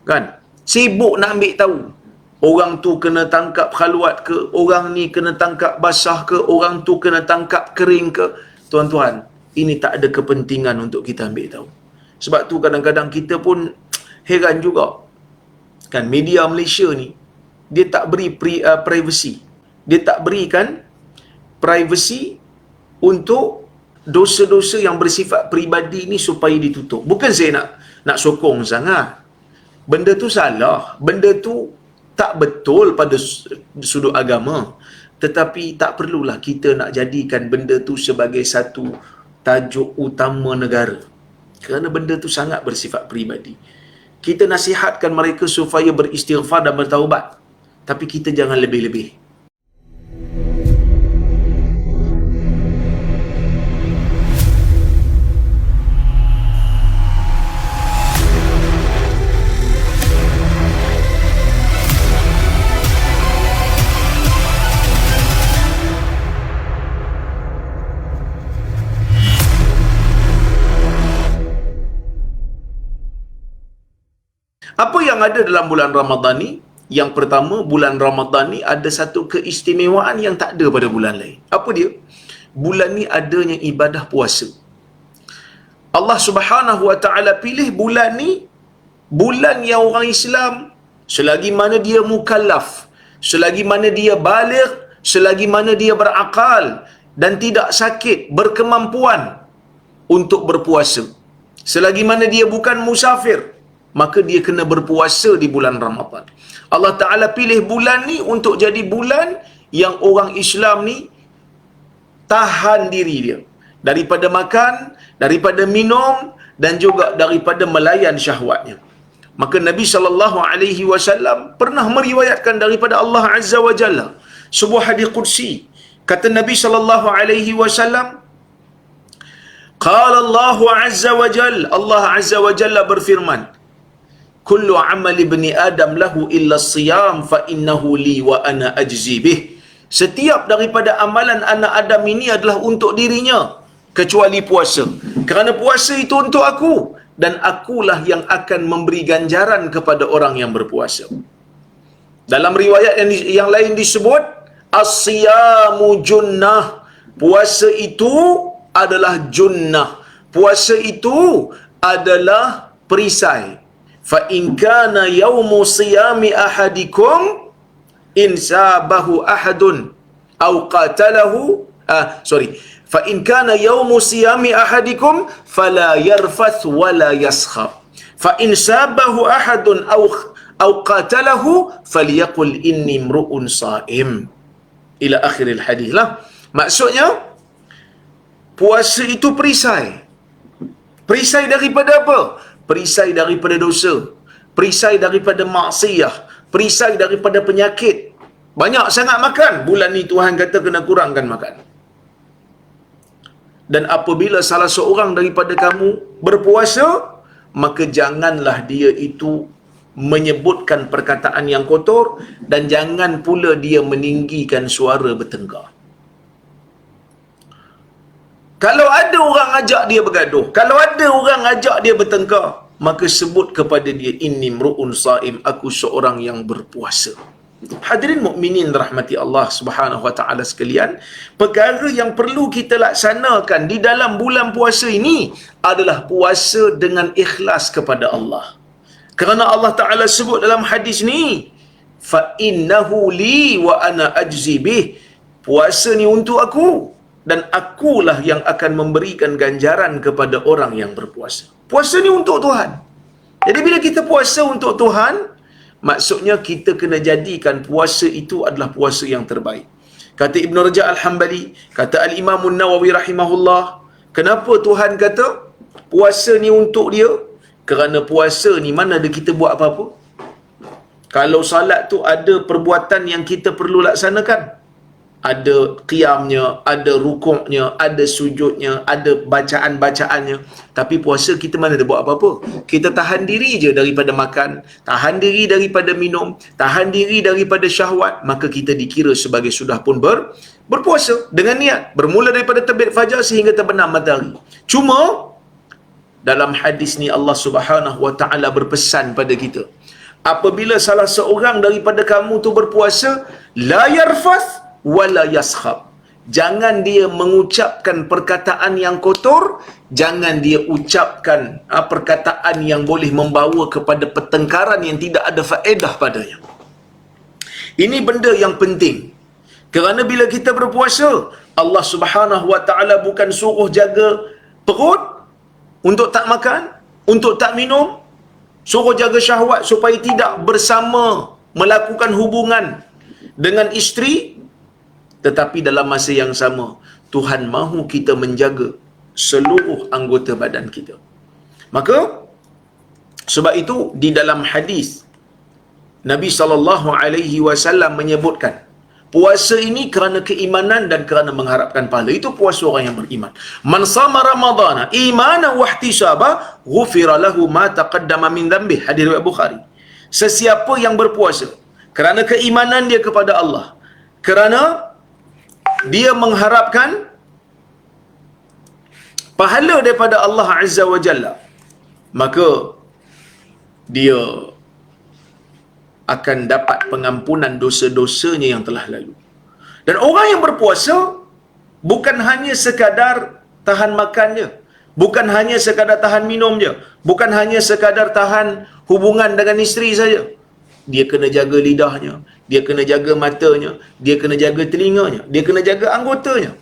Kan? Sibuk nak ambil tahu. Orang tu kena tangkap khaluat ke, orang ni kena tangkap basah ke, orang tu kena tangkap kering ke. Tuan-tuan, ini tak ada kepentingan untuk kita ambil tahu. Sebab tu kadang-kadang kita pun heran juga. Kan media Malaysia ni, dia tak beri privacy. Dia tak berikan privacy untuk dosa-dosa yang bersifat peribadi ni supaya ditutup. Bukan saya nak sokong sangat. Benda tu salah. Benda tu tak betul pada sudut agama. Tetapi tak perlulah kita nak jadikan benda tu sebagai satu tajuk utama negara. Kerana benda tu sangat bersifat peribadi. Kita nasihatkan mereka supaya beristighfar dan bertaubat. Tapi kita jangan lebih-lebih. Apa yang ada dalam bulan Ramadan ni? Yang pertama, bulan Ramadan ni ada satu keistimewaan yang tak ada pada bulan lain. Apa dia? Bulan ni adanya ibadah puasa. Allah Subhanahu Wa Ta'ala pilih bulan ni, bulan yang orang Islam, selagi mana dia mukallaf, selagi mana dia baligh, selagi mana dia berakal dan tidak sakit, berkemampuan untuk berpuasa, selagi mana dia bukan musafir, maka dia kena berpuasa di bulan Ramadan. Allah Ta'ala pilih bulan ni untuk jadi bulan yang orang Islam ni tahan diri dia daripada makan, daripada minum dan juga daripada melayan syahwatnya. Maka Nabi SAW pernah meriwayatkan daripada Allah Azza wa Jalla sebuah hadis qudsi. Kata Nabi SAW, qala Allah Azza wa Jalla, Allah Azza wa Jalla berfirman, kullu amal ibni Adam lahu illa siyam fa innahu li wa ana ajzi bih. Setiap daripada amalan anak Adam ini adalah untuk dirinya kecuali puasa. Kerana puasa itu untuk aku dan akulah yang akan memberi ganjaran kepada orang yang berpuasa. Dalam riwayat yang lain disebut as-siyamu junnah. Puasa itu adalah junnah. Puasa itu adalah perisai. Fa in kana yaumu siyami ahadikum in sabahu ahadun aw qatalahu fa in kana yaumu siyami ahadikum fala yarfath wala yaskhab fa in sabahu ahadun aw qatalahu falyaqul inni mru'un saim ila akhiril hadis lah. Maksudnya puasa itu perisai. Perisai daripada apa? Perisai daripada dosa, perisai daripada maksiyah, perisai daripada penyakit. Banyak sangat makan, bulan ni Tuhan kata kena kurangkan makan. Dan apabila salah seorang daripada kamu berpuasa, maka janganlah dia itu menyebutkan perkataan yang kotor dan jangan pula dia meninggikan suara bertengkar. Kalau ada orang ajak dia bergaduh, kalau ada orang ajak dia bertengkar, maka sebut kepada dia, inni mru'un saim, aku seorang yang berpuasa. Hadirin mukminin rahmati Allah Subhanahu Wa Ta'ala sekalian, perkara yang perlu kita laksanakan di dalam bulan puasa ini adalah puasa dengan ikhlas kepada Allah. Kerana Allah Ta'ala sebut dalam hadis ni, fa innahu li wa ana ajzi bih. Puasa ni untuk aku dan akulah yang akan memberikan ganjaran kepada orang yang berpuasa. Puasa ni untuk Tuhan. Jadi bila kita puasa untuk Tuhan, maksudnya kita kena jadikan puasa itu adalah puasa yang terbaik. Kata Ibn Rajab Al-Hambali, kata Al-Imam Nawawi rahimahullah, kenapa Tuhan kata puasa ni untuk dia? Kerana puasa ni mana ada kita buat apa-apa. Kalau salat tu ada perbuatan yang kita perlu laksanakan. Ada qiyamnya, ada rukuknya, ada sujudnya, ada bacaan-bacaannya. Tapi puasa kita mana ada buat apa-apa. Kita tahan diri je daripada makan, tahan diri daripada minum, tahan diri daripada syahwat, maka kita dikira sebagai sudah pun berpuasa dengan niat bermula daripada terbit fajar sehingga terbenam matahari. Cuma dalam hadis ni Allah Subhanahu Wa Ta'ala berpesan pada kita, apabila salah seorang daripada kamu tu berpuasa, la yarfath wala yaskhab. Jangan dia mengucapkan perkataan yang kotor, jangan dia ucapkan perkataan yang boleh membawa kepada pertengkaran yang tidak ada faedah padanya. Ini benda yang penting. Kerana bila kita berpuasa, Allah Subhanahu wa taala bukan suruh jaga perut untuk tak makan, untuk tak minum, suruh jaga syahwat supaya tidak bersama melakukan hubungan dengan isteri, tetapi dalam masa yang sama Tuhan mahu kita menjaga seluruh anggota badan kita. Maka sebab itu di dalam hadis Nabi SAW menyebutkan puasa ini kerana keimanan dan kerana mengharapkan pahala. Itu puasa orang yang beriman. Man sama Ramadana imanan wa ihtisaba ghufira lahu ma taqaddama min dhanbi. Hadis riwayat Bukhari. Sesiapa yang berpuasa kerana keimanan dia kepada Allah, kerana dia mengharapkan pahala daripada Allah Azza wa Jalla, maka dia akan dapat pengampunan dosa-dosanya yang telah lalu. Dan orang yang berpuasa bukan hanya sekadar tahan makan je, bukan hanya sekadar tahan minum je, bukan hanya sekadar tahan hubungan dengan isteri saja. Dia kena jaga lidahnya, dia kena jaga matanya, dia kena jaga telinganya, dia kena jaga anggotanya.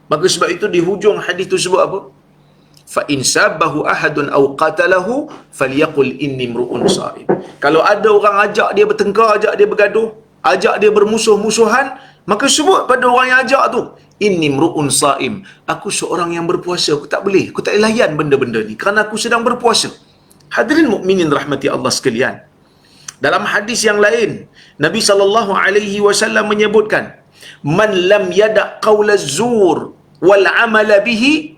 Maka sebab itu di hujung hadis tu sebut apa? Fa in sabahu ahadun aw qatalahu falyaqul inni mru'un sha'im. Kalau ada orang ajak dia bertengkar, ajak dia bergaduh, ajak dia bermusuh-musuhan, maka sebut pada orang yang ajak tu, inni mru'un sha'im. Aku seorang yang berpuasa, aku tak boleh layan benda-benda ni kerana aku sedang berpuasa. Hadirin mukminin rahmati Allah sekalian. Dalam hadis yang lain, Nabi SAW menyebutkan, man lam yada' qawla zur wal amala bihi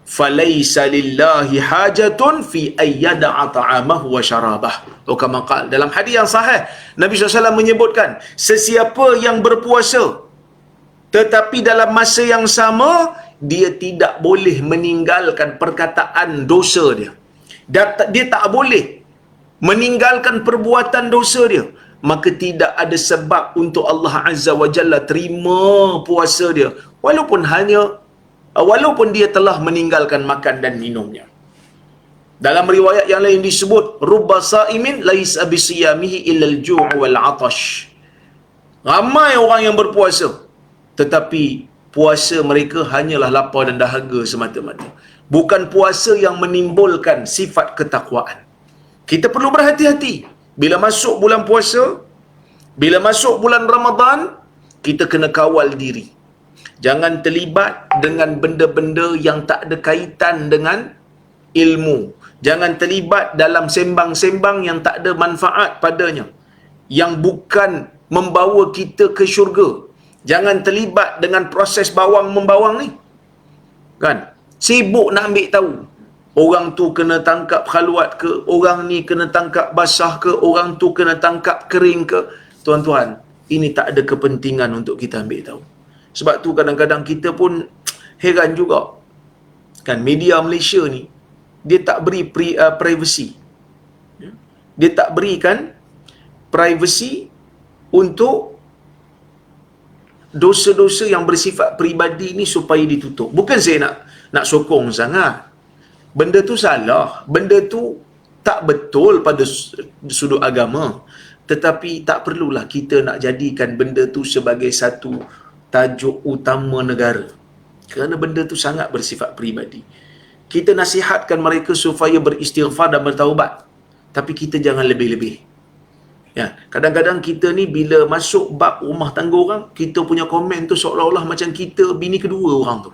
falaysa lillahi hajatun fi ayyada'a ta'amahu wa syarabah. Atau kama qala, dalam hadis yang sahih Nabi SAW menyebutkan, sesiapa yang berpuasa tetapi dalam masa yang sama dia tidak boleh meninggalkan perkataan dosa dia, dia tak boleh meninggalkan perbuatan dosa dia, maka tidak ada sebab untuk Allah Azza wa Jalla terima puasa dia, walaupun dia telah meninggalkan makan dan minumnya. Dalam riwayat yang lain disebut, rubba sa'imin laisa bisiyamihi illal ju' wal 'atash. Ramai orang yang berpuasa tetapi puasa mereka hanyalah lapar dan dahaga semata-mata, bukan puasa yang menimbulkan sifat ketakwaan. Kita perlu berhati-hati bila masuk bulan puasa, bila masuk bulan Ramadan, kita kena kawal diri. Jangan terlibat dengan benda-benda yang tak ada kaitan dengan ilmu. Jangan terlibat dalam sembang-sembang yang tak ada manfaat padanya, yang bukan membawa kita ke syurga. Jangan terlibat dengan proses bawang membawang ni. Kan? Sibuk nak ambil tahu. Orang tu kena tangkap khaluat ke, orang ni kena tangkap basah ke, orang tu kena tangkap kering ke. Tuan-tuan, ini tak ada kepentingan untuk kita ambil tahu. Sebab tu kadang-kadang kita pun heran juga. Kan media Malaysia ni, dia tak beri privacy. Dia tak berikan privacy untuk dosa-dosa yang bersifat peribadi ni supaya ditutup. Bukan saya nak sokong sangat. Benda tu salah, benda tu tak betul pada sudut agama. Tetapi tak perlulah kita nak jadikan benda tu sebagai satu tajuk utama negara. Kerana benda tu sangat bersifat peribadi. Kita nasihatkan mereka supaya beristighfar dan bertaubat. Tapi kita jangan lebih-lebih. Ya, kadang-kadang kita ni bila masuk bab rumah tangga orang, kita punya komen tu seolah-olah macam kita bini kedua orang tu.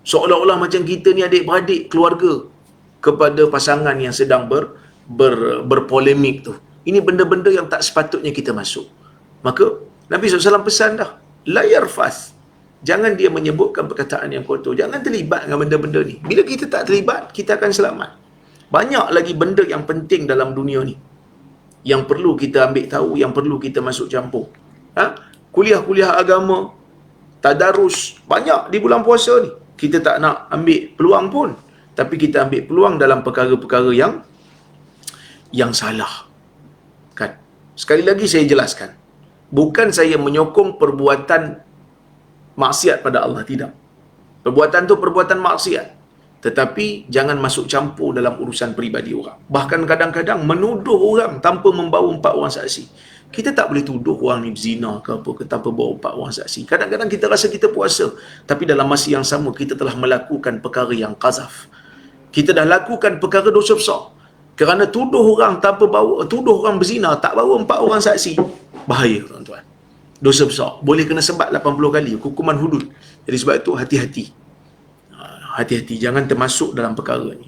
Seolah-olah macam kita ni adik-beradik keluarga kepada pasangan yang sedang berpolemik tu. Ini benda-benda yang tak sepatutnya kita masuk. Maka Nabi SAW pesan dah, la yarfas. Jangan dia menyebutkan perkataan yang kotor. Jangan terlibat dengan benda-benda ni. Bila kita tak terlibat, kita akan selamat. Banyak lagi benda yang penting dalam dunia ni yang perlu kita ambil tahu, yang perlu kita masuk campur. Kuliah-kuliah agama, tadarus, banyak di bulan puasa ni. Kita tak nak ambil peluang pun, tapi kita ambil peluang dalam perkara-perkara yang salah. Kan? Sekali lagi saya jelaskan. Bukan saya menyokong perbuatan maksiat pada Allah, tidak. Perbuatan tu perbuatan maksiat. Tetapi jangan masuk campur dalam urusan peribadi orang. Bahkan kadang-kadang menuduh orang tanpa membawa 4 orang saksi. Kita tak boleh tuduh orang ni berzina ke apa ke tanpa bawa 4 orang saksi. Kadang-kadang kita rasa kita puasa, tapi dalam masa yang sama kita telah melakukan perkara yang qazaf. Kita dah lakukan perkara dosa besar. Kerana tuduh orang tanpa bawa, tuduh orang berzina tak bawa 4 orang saksi. Bahaya, tuan-tuan. Dosa besar. Boleh kena sebat 80 kali. Hukuman hudud. Jadi sebab itu hati-hati. Hati-hati. Jangan termasuk dalam perkara ni.